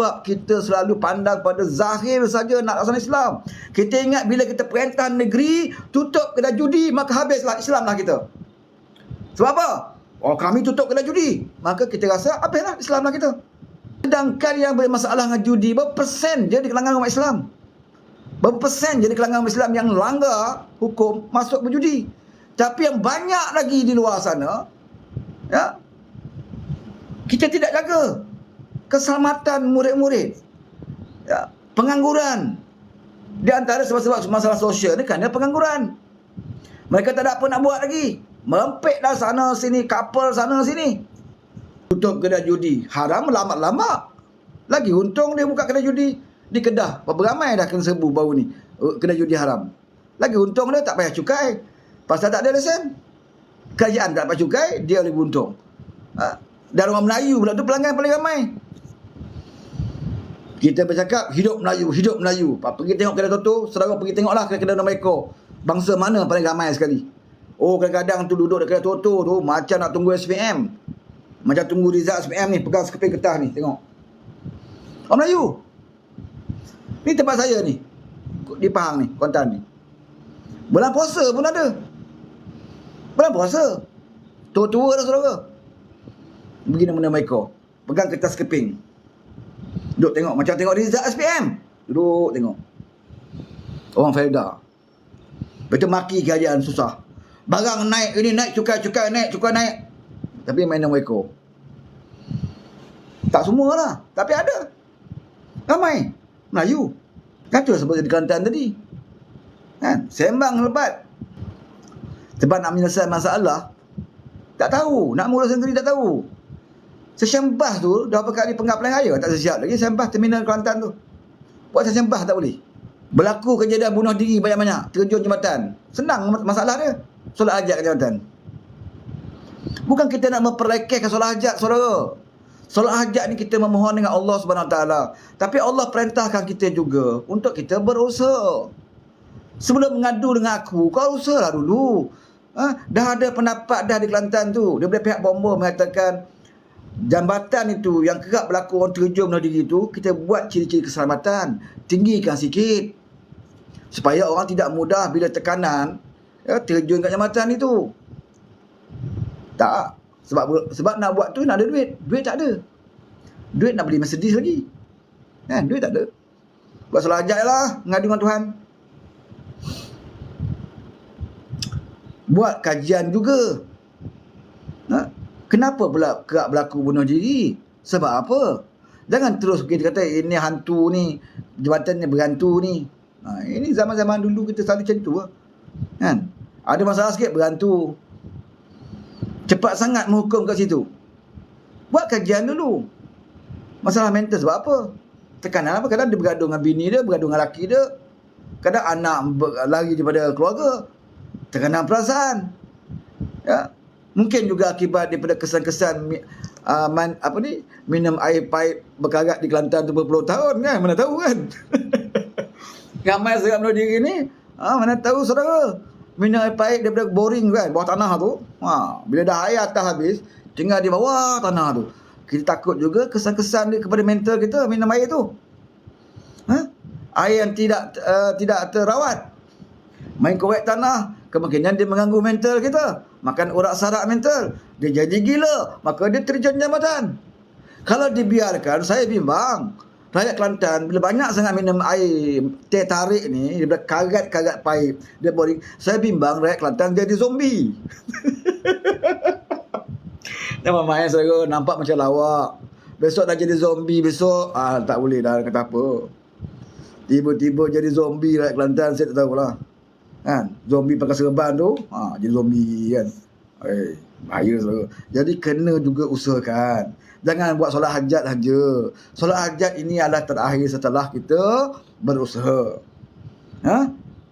Sebab kita selalu pandang pada zahir saja nak laksana Islam. Kita ingat bila kita perintah negeri tutup kedai judi, maka habislah Islam lah kita. Sebab apa? Oh, kami tutup kedai judi, maka kita rasa habislah Islam lah kita. Sedangkan yang bermasalah dengan judi, berapa persen je di kalangan umat Islam? Berapa persen je di kalangan umat Islam yang langgar hukum masuk berjudi? Tapi yang banyak lagi di luar sana, ya, kita tidak jaga keselamatan murid-murid, ya, pengangguran. Di antara sebab-sebab masalah sosial ni kerana pengangguran. Mereka tak ada apa nak buat lagi. Merempek dah sana sini, couple sana sini. Tutup kedai judi. Haram lama-lama. Lagi untung dia buka kedai judi di Kedah. Berapa ramai dah kena serbu baru ni kedai judi haram. Lagi untung dia tak payah cukai. Pasal tak ada lesen. Kerajaan tak payah cukai, dia lebih untung. Dan orang Melayu pula tu pelanggan paling ramai. Kita bercakap hidup Melayu, hidup Melayu. Pergi tengok kedai Toto, saudara pergi tengoklah kedai nama ekor. Bangsa mana paling ramai sekali? Oh, kadang-kadang tu duduk dekat kedai Toto tu macam nak tunggu SPM. Macam tunggu result SPM ni, pegang sekeping kertas ni, tengok. Orang Melayu. Ni tempat saya ni. Di Pahang ni, Kuantan ni. Bulan puasa pun ada. Bulan puasa. Tua-tua dah saudara. Begini nama ekor. Pegang kertas keping. Duduk tengok. Macam tengok result SPM. Duduk tengok. Orang faedah. Betul maki kerajaan susah. Barang naik, ini naik, cukai naik, cukai naik. Tapi main nama ekor. Tak semua lah. Tapi ada. Ramai. Melayu. Kata seperti di Kelantan tadi. Kan? Sembang lebat. Sebab nak menyelesaikan masalah, tak tahu. Nak mengurus negeri tak tahu. Sesembah tu, dah berapa kali penggap lain raya, tak sesiap lagi sembah terminal Kelantan tu. Buat sesembah tak boleh. Berlaku kejadian bunuh diri banyak-banyak, terjun jambatan. Senang masalah dia. Solat hajat ke jambatan. Bukan kita nak memperlekehkan solat hajat, saudara. Solat hajat ni kita memohon dengan Allah SWT. Tapi Allah perintahkan kita juga untuk kita berusaha. Sebelum mengadu dengan aku, kau usahalah dulu. Dah ada pendapat dah di Kelantan tu. Daripada pihak bomba mengatakan jambatan itu yang kerap berlaku orang terjun bunuh diri itu, kita buat ciri-ciri keselamatan, tinggikan sikit supaya orang tidak mudah bila tekanan, ya, terjun kat jambatan itu. Tak. Sebab nak buat tu nak ada duit. Duit tak ada. Duit nak beli Mercedes lagi. Kan? Duit tak ada. Buat solat hajat lah, ngadu dengan Tuhan. Buat kajian juga. Kenapa pula kerap berlaku bunuh diri? Sebab apa? Jangan terus kita kata ini hantu ni, jabatan ni berhantu ni. Ini zaman-zaman dulu kita selalu macam tu. Kan? Ada masalah sikit berhantu. Cepat sangat menghukum kat situ. Buat kajian dulu. Masalah mental sebab apa? Tekanan apa? Kadang dia bergaduh dengan bini dia, bergaduh dengan laki dia. Kadang anak lari daripada keluarga. Tekanan perasaan. Ya. Mungkin juga akibat daripada kesan-kesan minum air paip berkarat di Kelantan tu berpuluh tahun kan, mana tahu kan. Ramai serat bunuh diri ni, mana tahu saudara, minum air paip daripada boring kan, bawah tanah tu. Bila dah air atas habis, tinggal di bawah tanah tu. Kita takut juga kesan-kesan dia kepada mental kita minum air tu. Air yang tidak terawat, main korek tanah, kemungkinan dia mengganggu mental kita. Makan urat sarak mental, dia jadi gila, maka dia terjun jambatan. Kalau dibiarkan, saya bimbang rakyat Kelantan bila banyak sangat minum air teh tarik ni, daripada karat-karat paip dia boring, saya bimbang rakyat Kelantan jadi zombie. Jangan main saudara, nampak macam lawak. Besok dah jadi zombie, besok tak boleh dah kata apa. Tiba-tiba jadi zombie rakyat Kelantan, saya tak tahulah. Kan, zombie pakai serban tu, jadi zombie kan. Bahaya saudara. Jadi kena juga usahakan. Jangan buat solat hajat saja. Solat hajat ini adalah terakhir setelah kita berusaha.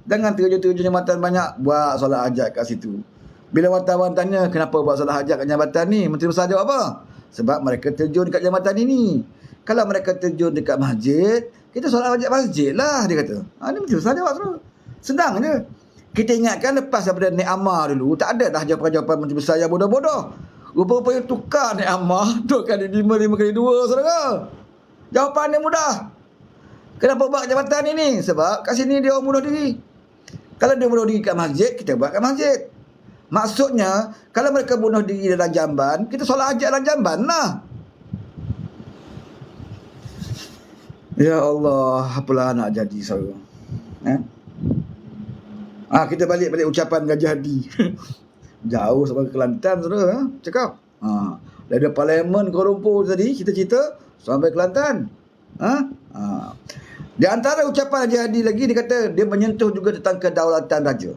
Jangan terjun-terjun jambatan banyak, buat solat hajat kat situ. Bila wartawan tanya kenapa buat solat hajat kat jambatan ni, Menteri Besar jawab apa? Sebab mereka terjun dekat jambatan ini. Kalau mereka terjun dekat masjid, kita solat hajat masjid lah, dia kata. Ini Menteri Besar jawab saudara. Senang je. Kita ingatkan lepas daripada Nek Amar dulu, tak ada dah jawapan-jawapan Menteri Besar yang bodoh-bodoh. Rupa-rupanya tukar Nek Amar 2 kali 5, 5 kali 2, saudara. Jawapan dia mudah. Kenapa buat jabatan ini? Sebab kat sini dia orang bunuh diri. Kalau dia bunuh diri kat masjid, kita buat kat masjid. Maksudnya, kalau mereka bunuh diri dalam jamban, kita solat hajat dalam jamban lah. Ya Allah, apalah nak jadi saudara. Kita balik ucapan Gajah Hadi. Jauh sampai Kelantan saudara, cakap. Dari Parlimen Kuala Lumpur tadi kita cerita sampai Kelantan. Di antara ucapan Gajah Hadi lagi, dia kata dia menyentuh juga tentang kedaulatan raja.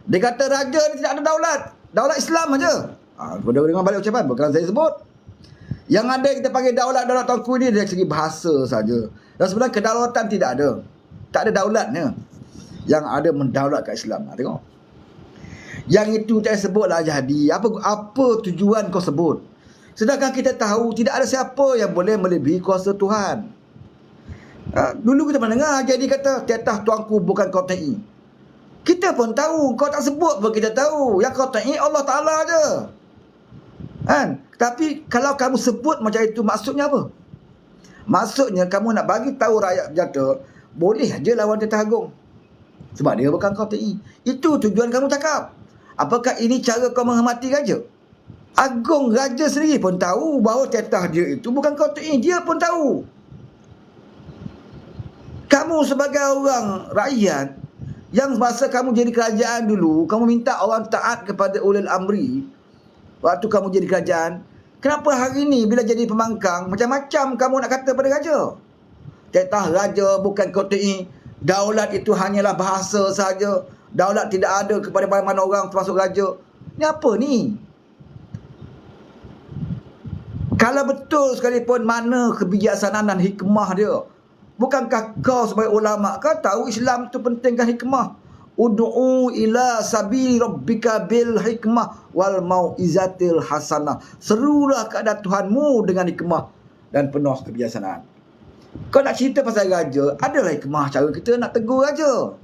Dia kata raja ni tidak ada daulat. Daulat Islam aja. Kau dengar balik ucapan, bukan saya sebut. Yang ada kita panggil daulat tuanku ni dari segi bahasa saja. Dan sebenarnya kedaulatan tidak ada. Tak ada daulatnya. Yang ada mendaulat kat Islam. Tengok. Yang itu saya sebutlah jadi. Apa tujuan kau sebut? Sedangkan kita tahu tidak ada siapa yang boleh melebihi kuasa Tuhan. Dulu kita mendengar jadi kata, "Tiatah tuanku bukan kau ta'i." Kita pun tahu, kau tak sebut pun kita tahu. Yang kau ta'i Allah Ta'ala je. Tapi kalau kamu sebut macam itu, maksudnya apa? Maksudnya kamu nak bagi tahu rakyat berjata, boleh aje lawan Tentera Agung. Sebab dia bukan kau ta'i. Itu tujuan kamu cakap. Apakah ini cara kau menghormati raja? Agung raja sendiri pun tahu bahawa tetah dia itu bukan kau ta'i. Dia pun tahu. Kamu sebagai orang rakyat, yang masa kamu jadi kerajaan dulu, kamu minta orang taat kepada ulil amri. Waktu kamu jadi kerajaan, kenapa hari ini bila jadi pembangkang, macam-macam kamu nak kata pada raja? Tetah raja bukan kau ta'i. Daulat itu hanyalah bahasa saja. Daulat tidak ada kepada mana-mana orang termasuk raja. Ni apa ni? Kalau betul sekalipun mana kebijaksanaan dan hikmah dia, bukankah kau sebagai ulama, kau tahu Islam itu pentingkan hikmah? Ud'u ila sabili rabbika bil hikmah wal mau'izatil hasanah. Serulah kepada Tuhanmu dengan hikmah dan penuh kebijaksanaan. Kau nak cerita pasal raja, adalah hikmah cara kita nak tegur raja.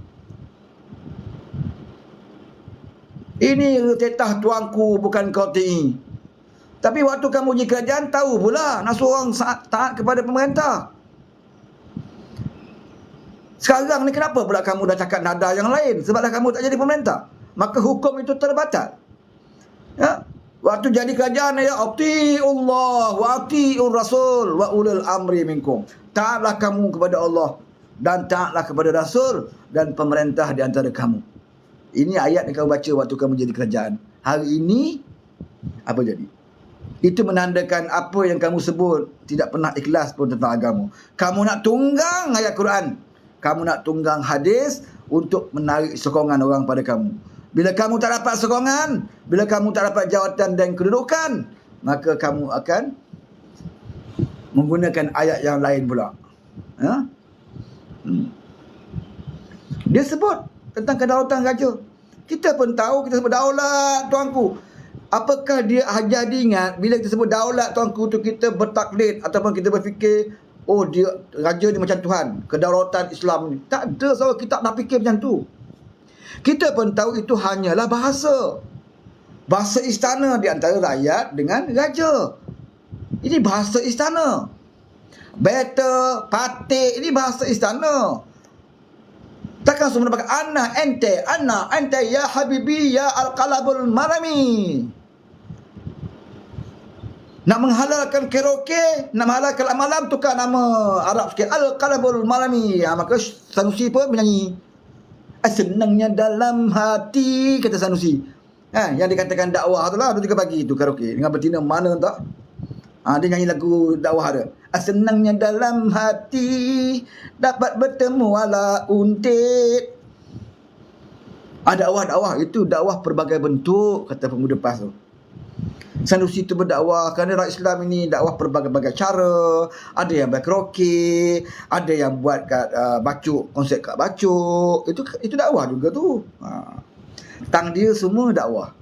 Ini tetah tuanku bukan kau ta'i. Tapi waktu kamu jadi kerajaan, tahu pula nak suruh orang taat kepada pemerintah. Sekarang ni kenapa pula kamu dah cakap nada yang lain? Sebab dah kamu tak jadi pemerintah. Maka hukum itu terbatal. Ya? Waktu jadi kerajaan, ya ati'ullah wa ati'ur rasul wa ulul amri minkum. Taatlah kamu kepada Allah dan taatlah kepada Rasul dan pemerintah di antara kamu. Ini ayat yang kamu baca waktu kamu jadi kerajaan. Hari ini, apa jadi? Itu menandakan apa yang kamu sebut tidak pernah ikhlas pun tentang agama. Kamu nak tunggang ayat Quran. Kamu nak tunggang hadis untuk menarik sokongan orang pada kamu. Bila kamu tak dapat sokongan, bila kamu tak dapat jawatan dan kedudukan, maka kamu akan menggunakan ayat yang lain pula. Dia sebut tentang kedaulatan raja. Kita pun tahu, kita sebut daulat tuanku. Apakah dia jadi ingat bila kita sebut daulat tuanku tu kita bertaklid ataupun kita berfikir, oh dia raja ni macam Tuhan, kedaulatan Islam ni. Tak ada, so kita tak fikir macam tu. Kita pun tahu itu hanyalah bahasa. Bahasa istana di antara rakyat dengan raja. Ini bahasa istana. Beta, patik, ini bahasa istana. Takkan semua pakai ana, ente ya habibi ya al-qalabul marami. Nak menghalalkan karaoke, nak menghalalkan malam, tukar nama Arab sikit, al-qalabul marami. Maka Sanusi pun menyanyi. Senangnya dalam hati, kata Sanusi. Yang dikatakan dakwah tu lah, 2-3 pagi tu karaoke. Dengan betina mana tak? Dia nyanyi lagu dakwah dia. Senangnya dalam hati dapat bertemu ala untit. Dakwah itu dakwah pelbagai bentuk, kata pemuda PAS tu. Sanusi itu berdakwah kerana rakyat Islam ini dakwah pelbagai-bagai cara. Ada yang buat karaoke, ada yang buat kat bacuk, konsep kat bacuk. Itu dakwah juga tu. Tang dia semua dakwah.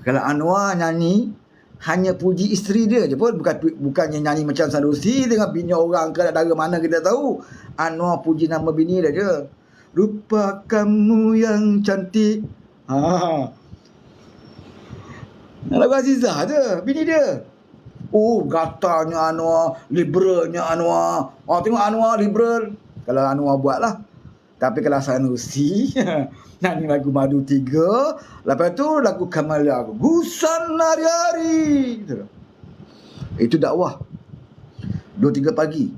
Kalau Anwar nyanyi hanya puji isteri dia je pun, bukannya nyanyi macam Sanusi dengan bini orang ke negara mana kita tahu. Anwar puji nama bini dia je. Rupa kamu yang cantik. Lagu Azizah je bini dia. Oh, gatanya Anwar, liberalnya Anwar. Oh, tengok Anwar liberal. Kalau Anwar buatlah. Tapi kalau Sanusi, nyanyi lagu Madu 3, lepas tu lagu Kamalia, Gusan hari-hari. Itu dakwah. 2-3 pagi.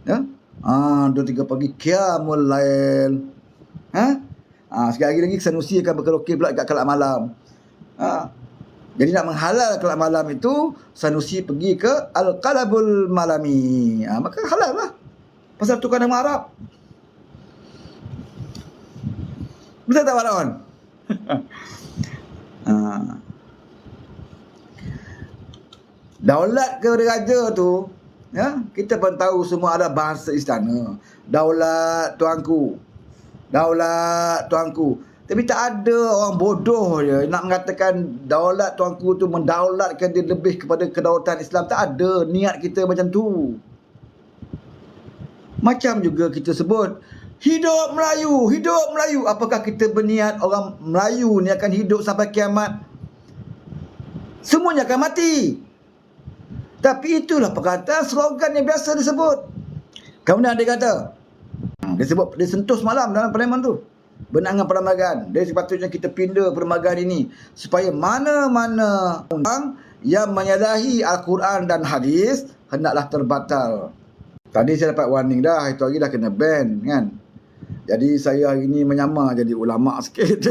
Ya? 2-3 pagi Qiyamul Lail. Sekali lagi Sanusi akan berkaraoke pula kat kelab malam. Jadi nak menghalal kelab malam itu, Sanusi pergi ke Al-Qalabul Malami. Maka halal lah. Pasal tukar nama Arab. Betul tak Pak Lawan? Daulat ke raja tu, ya, kita pun tahu semua ada bahasa istana. Daulat tuanku. Daulat tuanku. Tapi tak ada orang bodoh je nak mengatakan daulat tuanku tu mendaulatkan dia lebih kepada kedaulatan Islam. Tak ada niat kita macam tu. Macam juga kita sebut hidup Melayu, hidup Melayu. Apakah kita berniat orang Melayu ni akan hidup sampai kiamat? Semuanya akan mati. Tapi itulah perkataan slogan yang biasa disebut. Kemudian dia kata, dia sebut, dia sentuh semalam dalam parlimen tu, benangan perlembagaan. Dia sepatutnya kita pindah perlembagaan ini supaya mana-mana orang yang menyalahi Al-Quran dan hadis hendaklah terbatal. Tadi saya dapat warning dah, itu hari dah kena ban kan. Jadi saya hari ni menyamar jadi ulama sikit.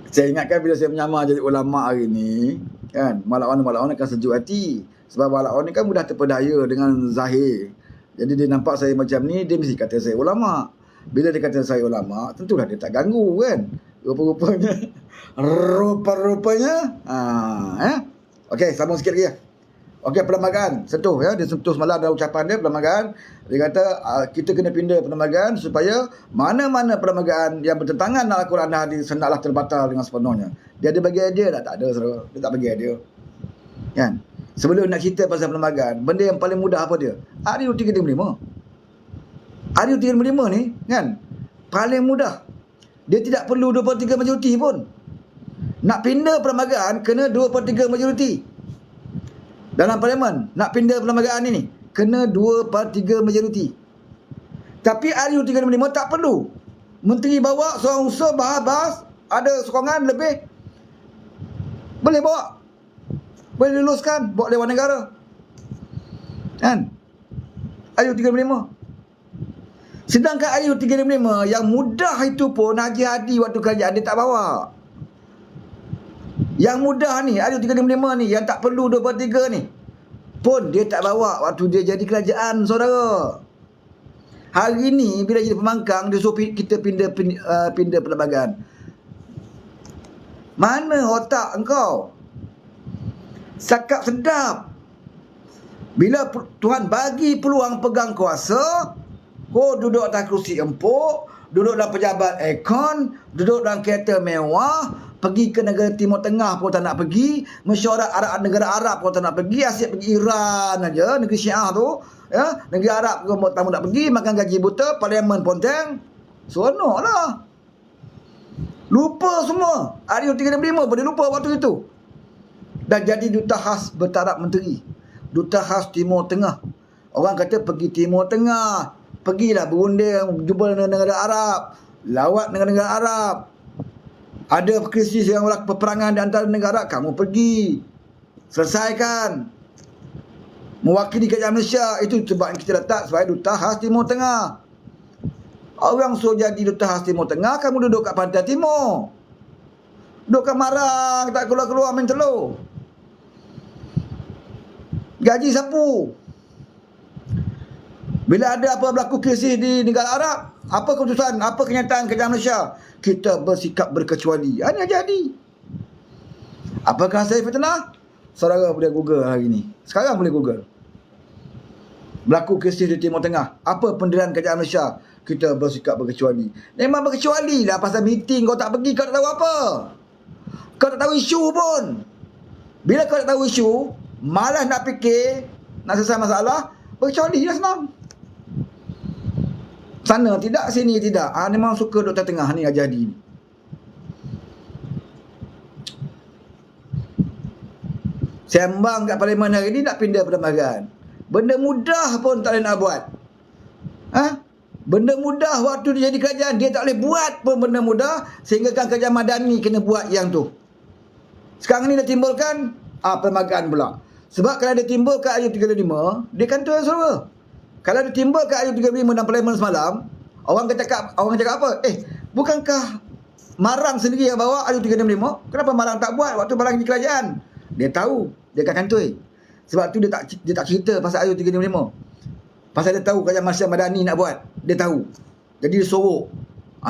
Saya ingatkan bila saya menyamar jadi ulama hari ni kan, malawan-malawan akan sejuk hati. Sebab malawan ni kan mudah terpedaya dengan zahir. Jadi dia nampak saya macam ni, dia mesti kata saya ulama. Bila dia kata saya ulama, tentulah dia tak ganggu kan. Rupa-rupanya Okey, sambung sikit lagi ya. Okey, perlembagaan sentuh ya, dia sentuh semalam dalam ucapan dia perlembagaan. Dia kata kita kena pindah perlembagaan supaya mana-mana perlembagaan yang bertentangan dengan Al-Quran dan hadis hendaklah terbatal dengan sepenuhnya. Dia ada bagi idea tak? Tak ada, saudara. Dia tak bagi idea. Kan? Sebelum nak cerita pasal perlembagaan, benda yang paling mudah apa dia? RU 355. RU 355 ni kan, paling mudah. Dia tidak perlu 2/3 majoriti pun. Nak pindah perlembagaan kena 2/3 majoriti. Dalam parlimen nak pindah perlembagaan ini kena 2/3 majoriti. Tapi RU 355 tak perlu. Menteri bawa seorang usul bahas, ada sokongan lebih, boleh bawa, boleh luluskan, bawa Dewan Negara kan. RU 355. Sedangkan RU 355 yang mudah itu pun Haji Hadi waktu kerajaan dia tak bawa. Yang mudah ni, RU 355 ni, yang tak perlu 2/3 ni pun dia tak bawa waktu dia jadi kerajaan, saudara. Hari ni bila jadi pembangkang, dia suruh kita pindah perlembagaan. Mana otak engkau? Cakap sedap. Bila Tuhan bagi peluang pegang kuasa, kau duduk atas kerusi empuk, duduk dalam pejabat aircon, duduk dalam kereta mewah, pergi ke negara Timur Tengah pun tak nak pergi, mesyuarat Arab, negara Arab pun tak nak pergi, asyik pergi Iran aja, negeri Syiah tu, ya, negeri Arab pun tak nak pergi, makan gaji buta, parlimen ponteng, seronoklah. Lupa semua. RU 355 boleh lupa waktu itu. Dan jadi duta khas bertaraf menteri, duta khas Timur Tengah. Orang kata pergi Timur Tengah, pergilah berunding, jumpa dengan negara Arab, lawat dengan negara Arab. Ada krisis yang berlaku, peperangan di antara negara, kamu pergi selesaikan. Mewakili kerajaan Malaysia, itu sebab kita letak sebagai duta khas Timur Tengah. Orang suruh jadi duta khas Timur Tengah, kamu duduk kat pantai timur, duduk kat Marang, tak keluar-keluar main telur, gaji sapu. Bila ada apa berlaku krisis di negara Arab, apa keputusan, apa kenyataan kerajaan Malaysia? Kita bersikap berkecuali. Ini jadi. Apakah saya fitnah? Saudara boleh Google hari ini. Sekarang boleh Google. Berlaku krisis di Timur Tengah. Apa pendirian kerajaan Malaysia? Kita bersikap berkecuali. Memang berkecuali lah pasal meeting. Kau tak pergi, kau tak tahu apa. Kau tak tahu isu pun. Bila kau tak tahu isu, malas nak fikir, nak selesai masalah, berkecuali lah senang. Sana tidak, sini tidak. Memang suka duduk tengah ni Haji Hadi ni. Sembang kat parlimen hari ni nak pindah perlembagaan. Benda mudah pun tak boleh nak buat. Benda mudah waktu dia jadi kerajaan, dia tak boleh buat pun benda mudah, sehingga kan kerajaan madani kena buat yang tu. Sekarang ni dia timbulkan perlembagaan pula. Sebab kalau dia timbulkan ayat 35, dia kan tu yang suruh. Kalau dia timbulkan ayat 35 dalam parlimen semalam, orang cakap apa? Bukankah Marang sendiri yang bawa ayat 35? Kenapa Marang tak buat waktu Marang di kerajaan? Dia tahu, dia akan kantoi. Sebab tu dia tak cerita pasal ayat 35. Pasal dia tahu kerajaan Malaysia Madani nak buat. Dia tahu. Jadi dia sorok.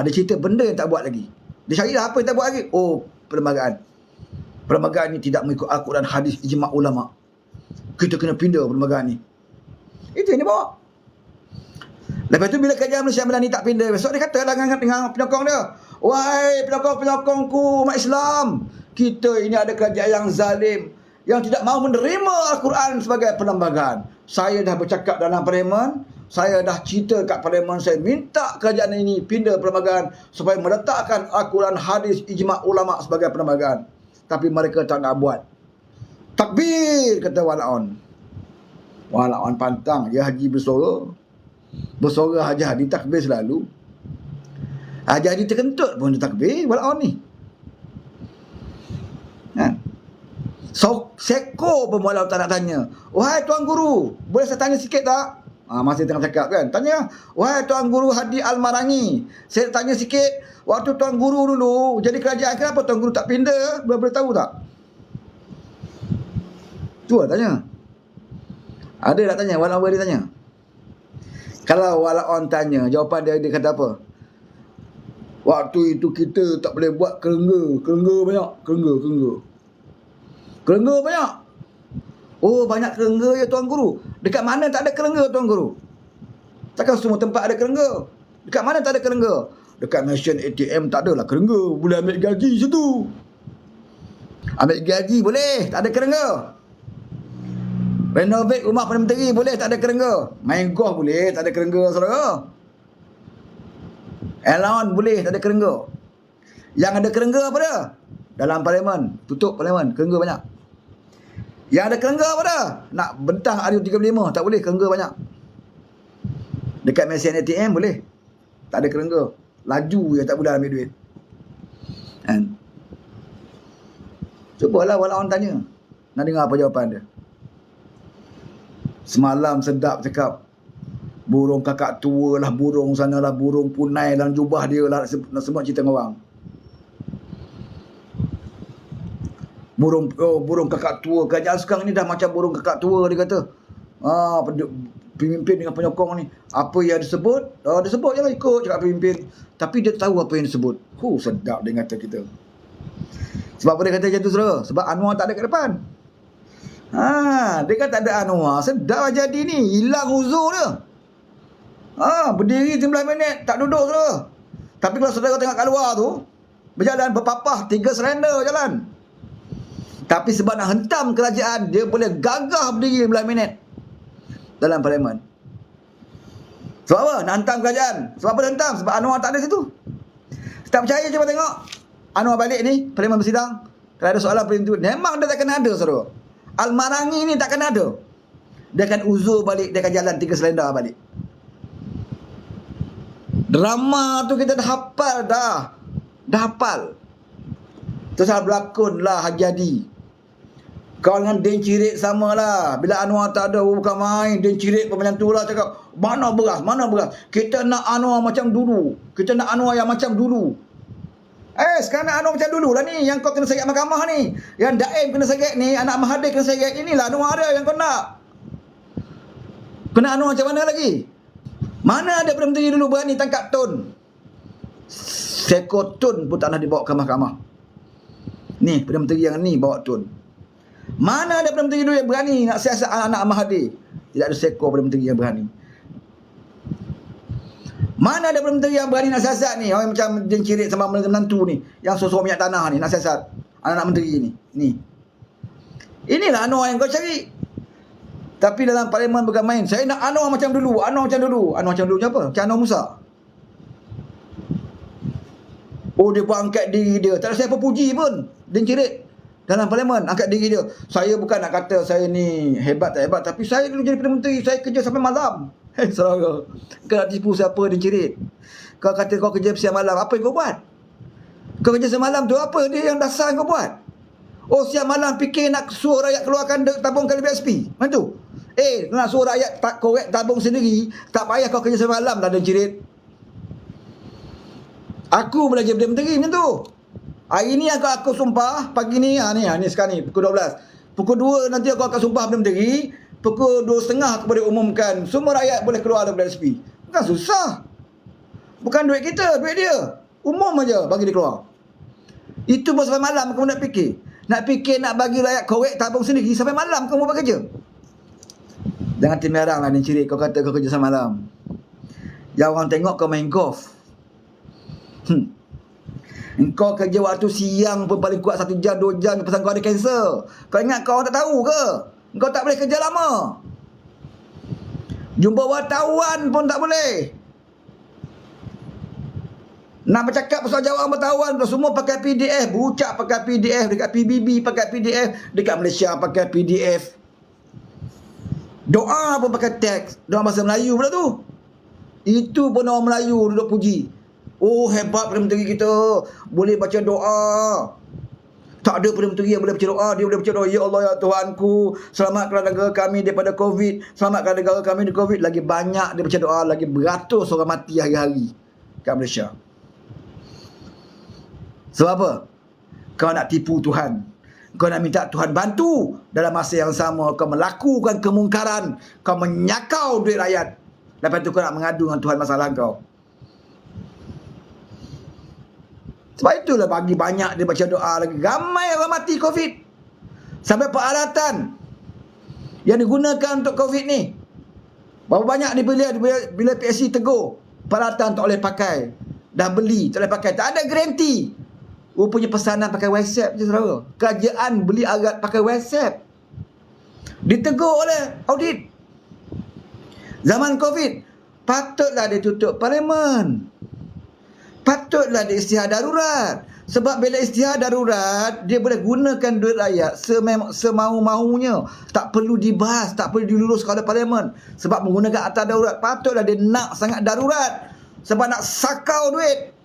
Dia cerita benda yang tak buat lagi. Dia cari apa yang tak buat lagi? Perlembagaan. Perlembagaan ni tidak mengikut Al-Quran, hadis, ijma' ulama'. Kita kena pindah perlembagaan ni. Itu yang dia bawa. Lepas tu bila kerajaan Malaysia Madani tak pindah, besok dia kata dengan penyokong dia, wahai penyokong-penyokongku umat Islam, kita ini ada kerajaan yang zalim, yang tidak mahu menerima Al-Quran sebagai perlembagaan. Saya dah bercakap dalam parlimen, saya dah cerita kat parlimen, saya minta kerajaan ini pindah perlembagaan supaya meletakkan Al-Quran, hadis, ijma' ulama' sebagai perlembagaan. Tapi mereka tak nak buat. Takbir, kata Walaon. Walaon pantang, dia haji bersuara. Bersuara Haji Hadi takbir selalu. Haji Hadi terkentut pun dia takbir Walaon ni. Seko pun Walaon tak nak tanya. Wahai Tuan Guru, boleh saya tanya sikit tak? Masih tengah cakap kan. Tanya, wahai Tuan Guru Hadi Al-Marangi, saya tanya sikit, waktu Tuan Guru dulu jadi kerajaan, kenapa Tuan Guru tak pindah? Boleh tahu tak? Tu lah tanya. Ada tak tanya? Walaon boleh tanya. Kalau Walaon tanya, jawapan dia kata apa? Waktu itu kita tak boleh buat kerengga. Kerengga banyak. Kerengga banyak. Banyak kerengga ya Tuan Guru. Dekat mana tak ada kerengga Tuan Guru? Takkan semua tempat ada kerengga? Dekat mana tak ada kerengga? Dekat mesin ATM tak adalah kerengga. Boleh ambil gaji situ. Ambil gaji boleh, tak ada kerengga. Renovate rumah Perdana Menteri boleh, tak ada kerengga. Main golf boleh, tak ada kerengga, saudara. Allowance boleh, tak ada kerengga. Yang ada kerengga apa dia? Dalam parlimen, tutup parlimen, kerengga banyak. Yang ada kerengga apa dia? Nak bentang RU35, tak boleh, kerengga banyak. Dekat mesin ATM boleh, tak ada kerengga. Laju je tak boleh ambil duit. Kan? Cubalah Walaon tanya. Nak dengar apa jawapan dia. Semalam sedap cakap, burung kakak tua lah, burung sana lah, burung punai dalam jubah dia lah, nak semua cerita dengan orang. Burung kakak tua. Kerajaan sekarang ni dah macam burung kakak tua, dia kata. Pemimpin dengan penyokong ni, apa yang disebut, dia sebut je lah, ikut cakap pemimpin. Tapi dia tahu apa yang disebut. Sedap dia kata kita. Sebab apa dia kata macam tu, saudara? Sebab Anwar tak ada kat depan. Dia kan tak ada Anwar, sedap jadi ni, hilang uzur dia. Berdiri 15 minit tak duduk, saudara. Tapi kalau saudara tengok kat luar tu, berjalan berpapah 3 serenda jalan. Tapi sebab nak hentam kerajaan, dia boleh gagah berdiri 15 minit dalam parlimen. Sebab apa? Nak hentam kerajaan. Sebab apa nak hentam? Sebab Anwar tak ada situ. Tak percaya, cuba tengok Anwar balik ni, parlimen bersidang. Kalau ada soalan parlimen tu, memang dia takkan ada, saudara. Al-Marangi ni takkan ada. Dia akan uzur balik, dia akan jalan 3 selenda balik. Drama tu kita dah hafal dah. Dah hafal. Terus berlakon lah Haji Hadi. Kau dengan Den Cirit sama lah. Bila Anwar tak ada, bukan main. Den Cirit pun macam tu lah cakap, mana beras? Kita nak Anwar macam dulu. Kita nak Anwar yang macam dulu. Sekarang nak Anwar macam dulu lah ni. Yang kau kena seget mahkamah ni. Yang Daim kena seget ni. Anak Mahathir kena seget. Inilah Anwar dia yang kau nak. Kena Anwar macam mana lagi? Mana ada Perdana Menteri dulu berani tangkap Tun? Seekor Tun pun tak nak dibawa ke mahkamah. Ni Perdana Menteri yang ni bawa Tun. Mana ada Perdana Menteri dulu yang berani nak siasat anak-anak Mahathir? Tidak ada seekor Perdana Menteri yang berani. Mana ada Perdana Menteri yang berani nak siasat ni? Orang macam Den Cirit sama menantu ni, yang sosok minyak tanah ni, nak siasat anak-anak menteri ni. Inilah Anwar yang kau cari. Tapi dalam parlimen bukan main. Saya nak Anwar macam dulu. Anwar macam dulu macam apa? Macam Anwar Musa. Dia buat angkat diri dia. Tak ada siapa puji pun Den Cirit. dalam parlimen, angkat diri dia. Saya bukan nak kata saya ni hebat tak hebat, tapi saya dulu jadi Perdana Menteri, saya kerja sampai malam. Saudara, kau nak tipu siapa dia cerit? Kau kata kau kerja siang malam, apa yang kau buat? Kau kerja semalam tu, apa dia yang dasar kau buat? Oh, siang malam fikir nak suruh rakyat keluarkan tabung kali BSP. Macam tu. Nak suruh rakyat tak korek tabung sendiri, tak payah kau kerja semalam dah ada cerit. Aku belajar Perdana Menteri macam tu. Hari ni aku sumpah, pagi ni, ni sekarang ni, pukul 12. Pukul 2 nanti aku akan sumpah Perdana Menteri. Pukul 2.30 aku boleh umumkan semua rakyat boleh keluar daripada SP. Bukan susah. Bukan duit kita, duit dia. Umum aja bagi dia keluar. Itu pun sampai malam kamu nak fikir. Nak fikir nak bagi rakyat korek tabung sendiri, sampai malam kamu buat kerja. Jangan timerang lah ni ciri kau kata kau kerja sampai malam. Yang orang tengok kau main golf. Engkau kerja waktu siang pun paling kuat 1 jam 2 jam pasal kau ada kanser. Kau ingat kau orang tak tahu ke? Engkau tak boleh kerja lama. Jumpa wartawan pun tak boleh. Nak bercakap pasal jawab wartawan semua pakai PDF. Bucak pakai PDF, dekat PBB pakai PDF, dekat Malaysia pakai PDF. Doa pun pakai teks, doa bahasa Melayu pula tu. Itu pun orang Melayu duduk puji. Oh, hebat Perdana Menteri kita, boleh baca doa. Tak ada Perdana Menteri yang boleh baca doa. Dia boleh baca doa, ya Allah ya Tuhanku, selamatkan negara kami daripada COVID, selamatkan negara kami dari COVID. Lagi banyak dia baca doa, lagi beratus orang mati hari-hari kat Malaysia. Sebab apa? Kau nak tipu Tuhan. Kau nak minta Tuhan bantu. Dalam masa yang sama kau melakukan kemungkaran, kau menyakau duit rakyat. Lepas tu kau nak mengadu dengan Tuhan masalah kau. Sebab itulah bagi banyak dia baca doa lagi. Ramai orang mati COVID. Sampai peralatan yang digunakan untuk COVID ni, berapa banyak bila PSC tegur, peralatan tak boleh pakai. Dah beli, tak boleh pakai. Tak ada garanti. Rupanya pesanan pakai WhatsApp je, saudara. Kerajaan beli alat pakai WhatsApp. Ditegur oleh audit. Zaman COVID, patutlah dia tutup parlimen. Patutlah dia isytihar darurat. Sebab bila isytihar darurat, dia boleh gunakan duit rakyat semau-maunya. Tak perlu dibahas, tak perlu diluruskan oleh parlimen. Sebab menggunakan akta darurat, patutlah dia nak sangat darurat. Sebab nak sakau duit.